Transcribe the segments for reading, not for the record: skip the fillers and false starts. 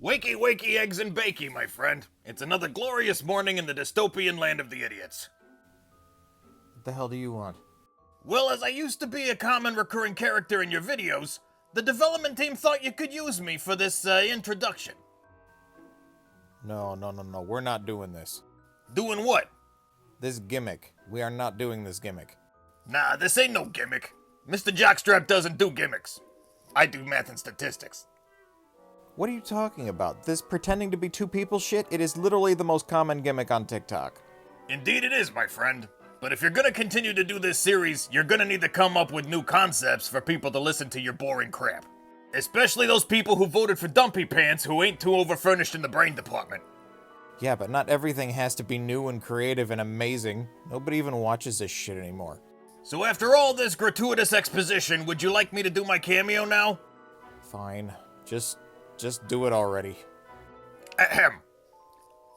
Wakey, wakey, eggs and bakey, my friend. It's another glorious morning in the dystopian land of the idiots. What the hell do you want? Well, as I used to be a common recurring character in your videos, the development team thought you could use me for this introduction. No, we're not doing this. Doing what? This gimmick. We are not doing this gimmick. Nah, this ain't no gimmick. Mr. Jockstrap doesn't do gimmicks. I do math and statistics. What are you talking about? This pretending to be two people shit? It is literally the most common gimmick on TikTok. Indeed it is, my friend. But if you're gonna continue to do this series, you're gonna need to come up with new concepts for people to listen to your boring crap. Especially those people who voted for Dumpy Pants who ain't too overfurnished in the brain department. Yeah, but not everything has to be new and creative and amazing. Nobody even watches this shit anymore. So after all this gratuitous exposition, would you like me to do my cameo now? Fine. Just do it already. Ahem.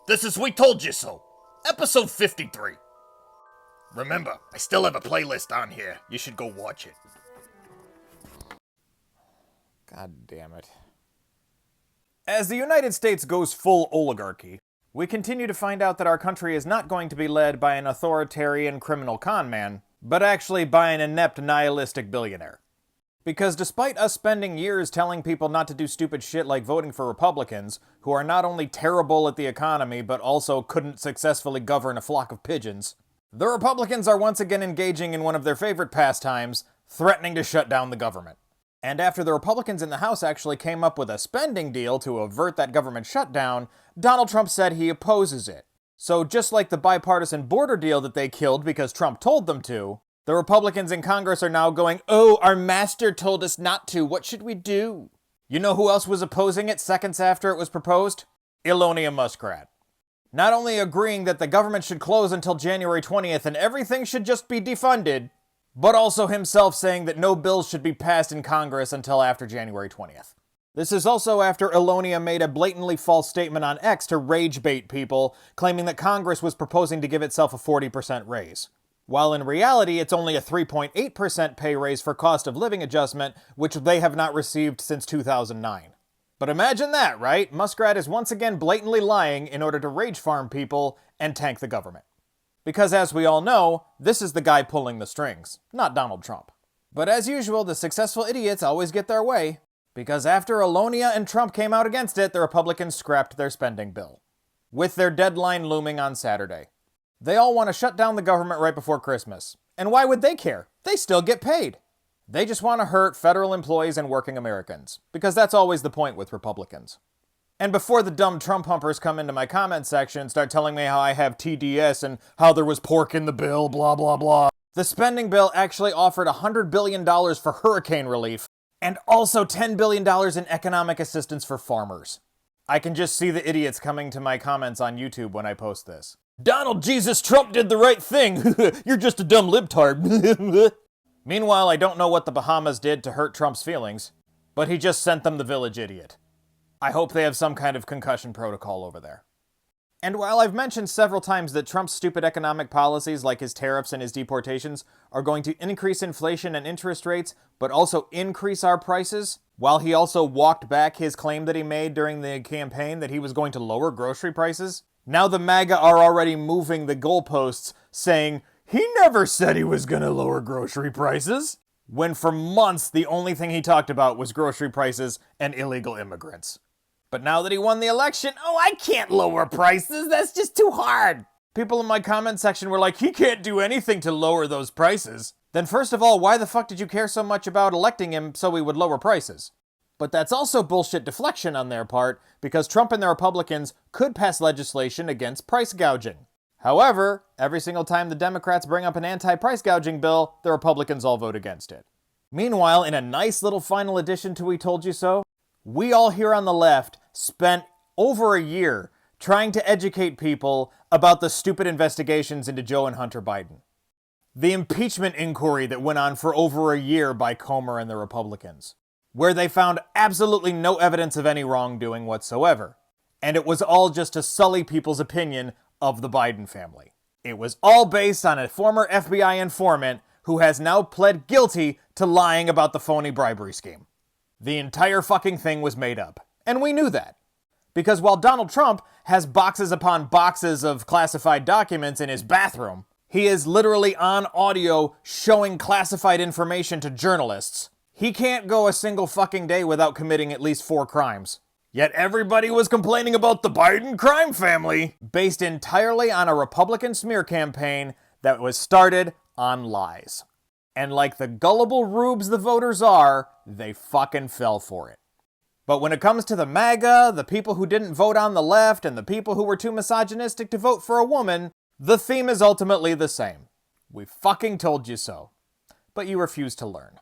This is We Told You So, episode 53. Remember, I still have a playlist on here. You should go watch it. God damn it. As the United States goes full oligarchy, we continue to find out that our country is not going to be led by an authoritarian criminal con man, but actually by an inept nihilistic billionaire. Because despite us spending years telling people not to do stupid shit like voting for Republicans, who are not only terrible at the economy but also couldn't successfully govern a flock of pigeons, the Republicans are once again engaging in one of their favorite pastimes, threatening to shut down the government. And after the Republicans in the House actually came up with a spending deal to avert that government shutdown, Donald Trump said he opposes it. So just like the bipartisan border deal that they killed because Trump told them to, the Republicans in Congress are now going, "Oh, our master told us not to. What should we do?" You know who else was opposing it seconds after it was proposed? Elon Muskrat. Not only agreeing that the government should close until January 20th and everything should just be defunded, but also himself saying that no bills should be passed in Congress until after January 20th. This is also after Elonia made a blatantly false statement on X to rage bait people, claiming that Congress was proposing to give itself a 40% raise. While in reality, it's only a 3.8% pay raise for cost of living adjustment, which they have not received since 2009. But imagine that, right? Muskrat is once again blatantly lying in order to rage farm people and tank the government. Because as we all know, this is the guy pulling the strings, not Donald Trump. But as usual, the successful idiots always get their way. Because after Elonia and Trump came out against it, the Republicans scrapped their spending bill, with their deadline looming on Saturday. They all want to shut down the government right before Christmas. And why would they care? They still get paid. They just want to hurt federal employees and working Americans, because that's always the point with Republicans. And before the dumb Trump humpers come into my comment section and start telling me how I have TDS and how there was pork in the bill, blah, blah, blah, the spending bill actually offered $100 billion for hurricane relief and also $10 billion in economic assistance for farmers. I can just see the idiots coming to my comments on YouTube when I post this. Donald Jesus Trump did the right thing. You're just a dumb libtard. Meanwhile, I don't know what the Bahamas did to hurt Trump's feelings, but he just sent them the village idiot. I hope they have some kind of concussion protocol over there. And while I've mentioned several times that Trump's stupid economic policies like his tariffs and his deportations are going to increase inflation and interest rates, but also increase our prices, while he also walked back his claim that he made during the campaign that he was going to lower grocery prices, now the MAGA are already moving the goalposts, saying, he never said he was going to lower grocery prices, when for months the only thing he talked about was grocery prices and illegal immigrants. But now that he won the election, oh, I can't lower prices, that's just too hard. People in my comment section were like, he can't do anything to lower those prices. Then first of all, why the fuck did you care so much about electing him so he would lower prices? But that's also bullshit deflection on their part, because Trump and the Republicans could pass legislation against price gouging. However, every single time the Democrats bring up an anti-price gouging bill, the Republicans all vote against it. Meanwhile, in a nice little final addition to We Told You So, we all here on the left spent over a year trying to educate people about the stupid investigations into Joe and Hunter Biden. The impeachment inquiry that went on for over a year by Comer and the Republicans, where they found absolutely no evidence of any wrongdoing whatsoever. And it was all just to sully people's opinion of the Biden family. It was all based on a former FBI informant who has now pled guilty to lying about the phony bribery scheme. The entire fucking thing was made up, and we knew that. Because while Donald Trump has boxes upon boxes of classified documents in his bathroom, he is literally on audio showing classified information to journalists. He can't go a single fucking day without committing at least 4 crimes. Yet everybody was complaining about the Biden crime family, based entirely on a Republican smear campaign that was started on lies. And like the gullible rubes the voters are, they fucking fell for it. But when it comes to the MAGA, the people who didn't vote on the left, and the people who were too misogynistic to vote for a woman, the theme is ultimately the same. We fucking told you so. But you refuse to learn.